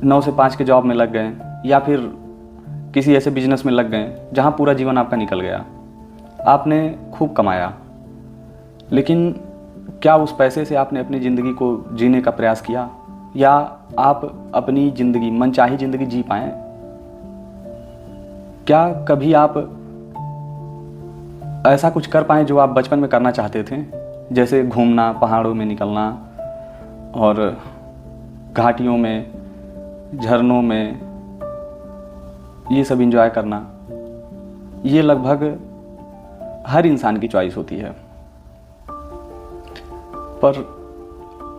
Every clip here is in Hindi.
9 से 5 के जॉब में लग गए या फिर किसी ऐसे बिजनेस में लग गए जहाँ पूरा जीवन आपका निकल गया। आपने खूब कमाया, लेकिन क्या उस पैसे से आपने अपनी ज़िंदगी को जीने का प्रयास किया, या आप अपनी ज़िंदगी, मनचाही ज़िंदगी जी पाएँ? क्या कभी आप ऐसा कुछ कर पाएँ जो आप बचपन में करना चाहते थे, जैसे घूमना, पहाड़ों में निकलना और घाटियों में, झरनों में ये सब एंजॉय करना? ये लगभग हर इंसान की चॉइस होती है, पर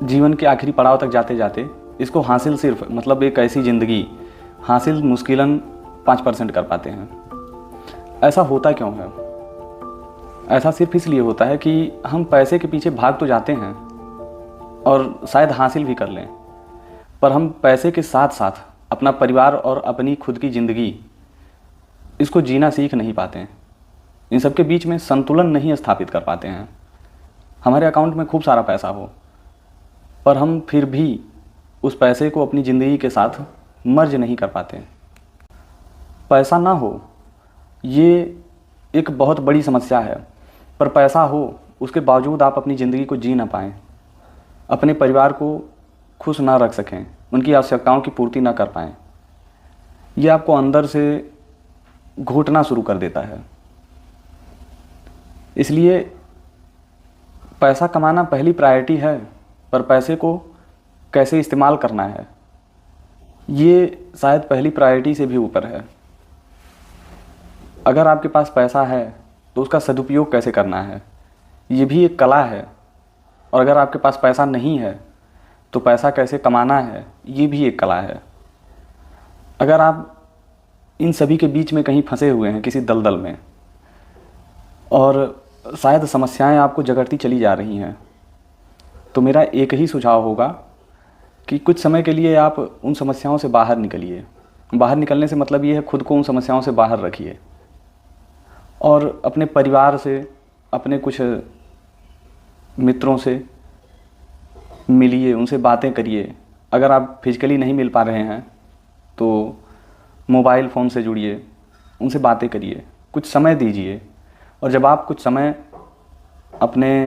जीवन के आखिरी पड़ाव तक जाते जाते इसको हासिल सिर्फ, मतलब एक ऐसी ज़िंदगी हासिल मुश्किलन 5% कर पाते हैं। ऐसा होता क्यों है? ऐसा सिर्फ इसलिए होता है कि हम पैसे के पीछे भाग तो जाते हैं और शायद हासिल भी कर लें, पर हम पैसे के साथ साथ अपना परिवार और अपनी खुद की ज़िंदगी, इसको जीना सीख नहीं पाते हैं। इन सब के बीच में संतुलन नहीं स्थापित कर पाते हैं। हमारे अकाउंट में खूब सारा पैसा हो, पर हम फिर भी उस पैसे को अपनी ज़िंदगी के साथ मर्ज नहीं कर पाते। पैसा ना हो ये एक बहुत बड़ी समस्या है, पर पैसा हो उसके बावजूद आप अपनी ज़िंदगी को जी ना पाएँ, अपने परिवार को खुश ना रख सकें, उनकी आवश्यकताओं की पूर्ति ना कर पाएँ, ये आपको अंदर से घुटना शुरू कर देता है। इसलिए पैसा कमाना पहली प्रायोरिटी है, पर पैसे को कैसे इस्तेमाल करना है ये शायद पहली प्रायोरिटी से भी ऊपर है। अगर आपके पास पैसा है तो उसका सदुपयोग कैसे करना है ये भी एक कला है, और अगर आपके पास पैसा नहीं है तो पैसा कैसे कमाना है ये भी एक कला है। अगर आप इन सभी के बीच में कहीं फंसे हुए हैं किसी दलदल में, और शायद समस्याएं आपको जकड़ती चली जा रही हैं, तो मेरा एक ही सुझाव होगा कि कुछ समय के लिए आप उन समस्याओं से बाहर निकलिए। बाहर निकलने से मतलब ये है खुद को उन समस्याओं से बाहर रखिए और अपने परिवार से, अपने कुछ मित्रों से मिलिए, उनसे बातें करिए। अगर आप फिजिकली नहीं मिल पा रहे हैं तो मोबाइल फ़ोन से जुड़िए, उनसे बातें करिए, कुछ समय दीजिए। और जब आप कुछ समय अपने